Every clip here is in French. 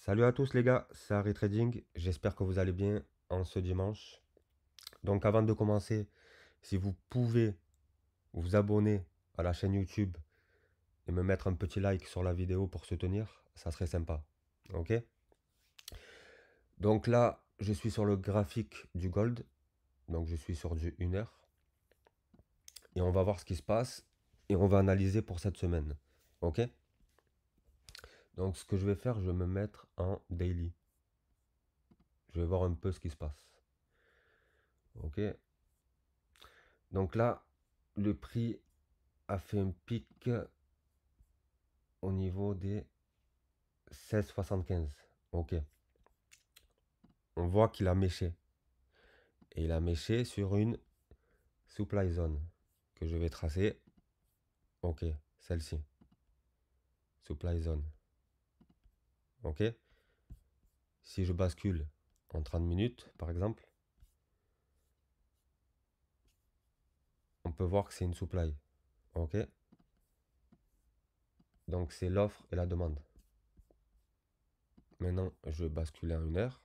Salut à tous les gars, c'est Harry Trading, j'espère que vous allez bien en ce dimanche. Donc avant de commencer, si vous pouvez vous abonner à la chaîne YouTube et me mettre un petit like sur la vidéo pour soutenir, ça serait sympa. Ok? Donc là, je suis sur le graphique du gold, donc je suis sur du 1 heure. Et on va voir ce qui se passe et on va analyser pour cette semaine. Ok? Donc ce que je vais faire, je vais me mettre en daily. Je vais voir un peu ce qui se passe. Ok? Donc là, le prix a fait un pic au niveau des 16,75. Ok. On voit qu'il a méché. Et il a méché sur une supply zone que je vais tracer. Ok, celle-ci. Supply zone. Ok. Si je bascule en 30 minutes, par exemple, on peut voir que c'est une supply. Ok. Donc c'est l'offre et la demande. Maintenant, je vais basculer en 1 heure.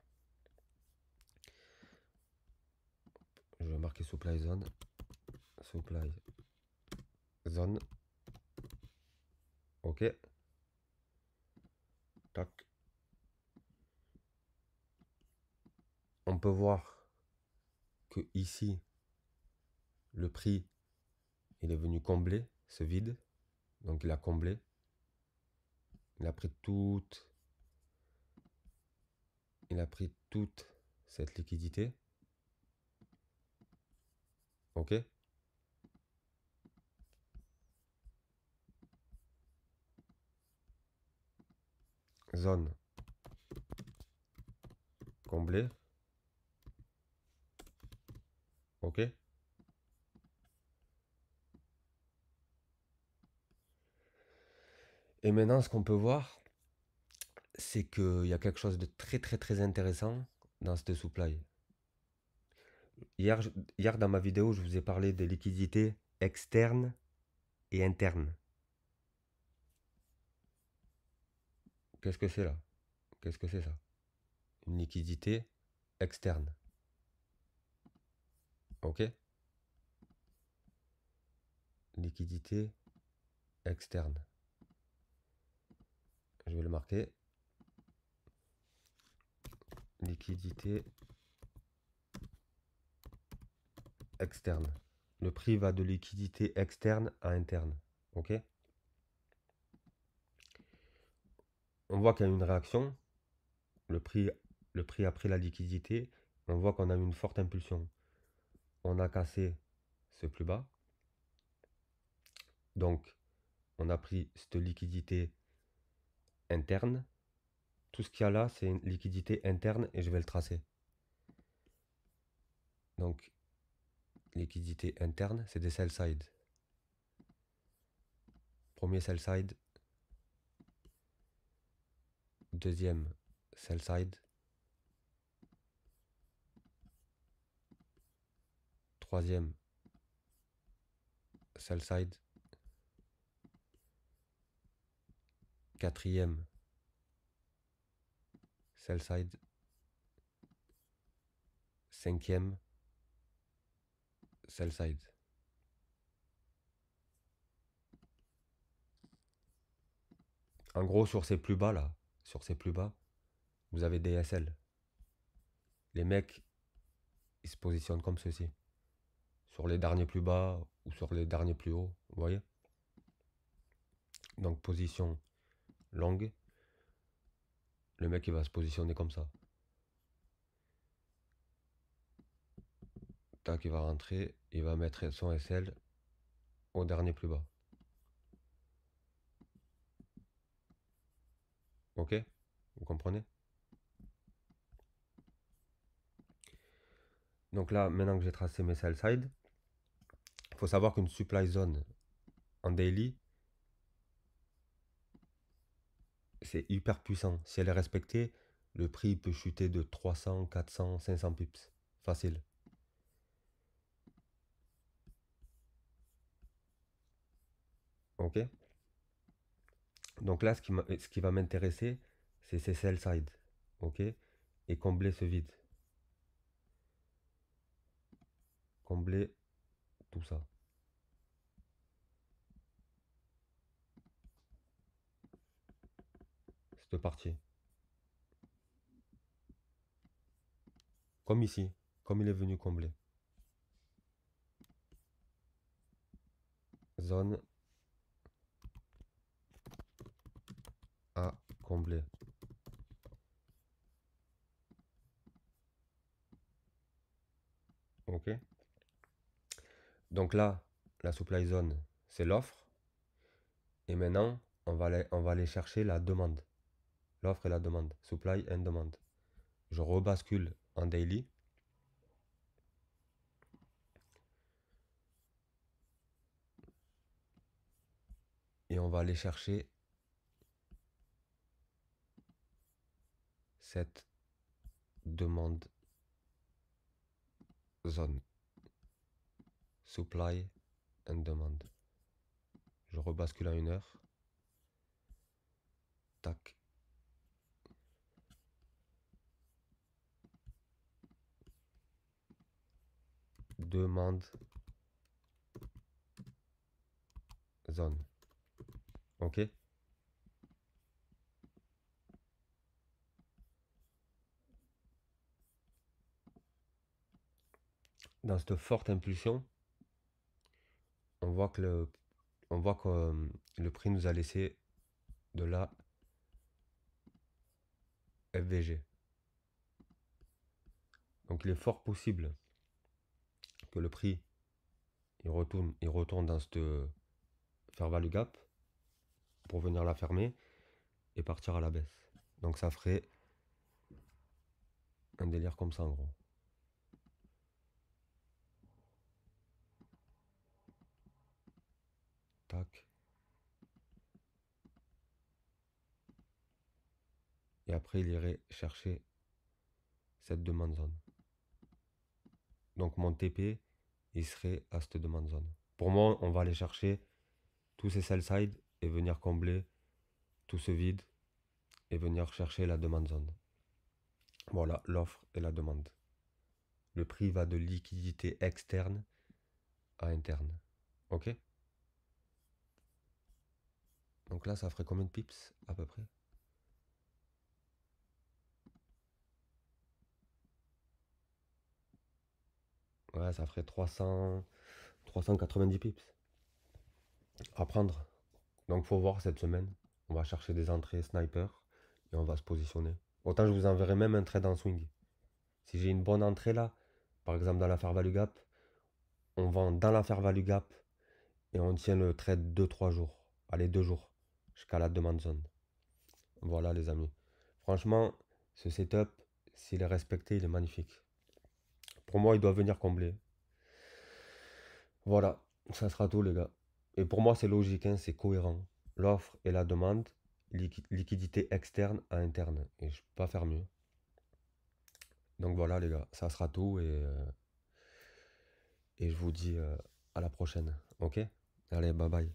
Je vais marquer supply zone. Supply zone. Ok. Tac. On peut voir que ici, le prix, il est venu combler ce vide. Donc il a comblé. Il a pris toute cette liquidité. Ok. Zone comblée. Ok. Et maintenant, ce qu'on peut voir, c'est qu'il y a quelque chose de très très très intéressant dans cette supply. Hier, hier, dans ma vidéo, je vous ai parlé des liquidités externes et internes. Qu'est-ce que c'est là? Qu'est-ce que c'est ça? Une liquidité externe. Ok. Liquidité externe. Je vais le marquer. Liquidité externe. Le prix va de liquidité externe à interne. Ok. On voit qu'il y a une réaction. Le prix, le prix a pris la liquidité. On voit qu'on a eu une forte impulsion. On a cassé ce plus bas. Donc, on a pris cette liquidité interne. Tout ce qu'il y a là, c'est une liquidité interne et je vais le tracer. Donc, liquidité interne, c'est des sell side. Premier sell side. Deuxième sell side. Troisième sell side. Quatrième sell side. Cinquième sell side. En gros, sur ces plus bas là, sur ces plus bas, vous avez des SL. Les mecs, ils se positionnent comme ceci. Sur les derniers plus bas ou sur les derniers plus hauts, vous voyez? Donc position longue, le mec il va se positionner comme ça. Tac, il va rentrer, il va mettre son SL au dernier plus bas. Ok? Vous comprenez? Donc là, maintenant que j'ai tracé mes sell side, il faut savoir qu'une supply zone en daily, c'est hyper puissant. Si elle est respectée, le prix peut chuter de 300, 400, 500 pips. Facile. Ok? Donc là, ce qui va m'intéresser, c'est ces sell side, ok? Et combler ce vide. Combler tout ça. Cette partie. Comme ici, comme il est venu combler. Zone à combler. Ok. Donc là, la supply zone, c'est l'offre. Et maintenant, on va aller chercher la demande. L'offre et la demande. Supply and demand. Je rebascule en daily. Et on va aller chercher cette demande zone. Supply and demand. Je rebascule en 1 heure. Tac. Demande zone. Ok. Dans cette forte impulsion, on voit que le prix nous a laissé de la FVG. Donc il est fort possible que le prix il retourne dans cette fair value gap pour venir la fermer et partir à la baisse. Donc ça ferait un délire comme ça en gros. Tac. Et après il irait chercher cette demande zone. Donc mon TP il serait à cette demande zone. Pour moi, on va aller chercher tous ces sell side et venir combler tout ce vide et venir chercher la demande zone. Voilà, l'offre et la demande. Le prix va de liquidité externe à interne. Ok? Donc là, ça ferait combien de pips à peu près? Ouais, ça ferait 390 pips à prendre. Donc faut voir cette semaine. On va chercher des entrées sniper et on va se positionner. Autant je vous enverrai même un trade en swing. Si j'ai une bonne entrée là, par exemple dans la fair value gap, on vend dans la fair value gap et on tient le trade 2-3 jours. Allez, 2 jours jusqu'à la demande zone. Voilà les amis. Franchement, ce setup, s'il est respecté, il est magnifique. Pour moi, il doit venir combler. Voilà, ça sera tout les gars. Et pour moi, c'est logique, hein, c'est cohérent. L'offre et la demande, liquidité externe à interne. Et je peux pas faire mieux. Donc voilà les gars, ça sera tout et je vous dis à la prochaine. Ok? Allez, bye bye.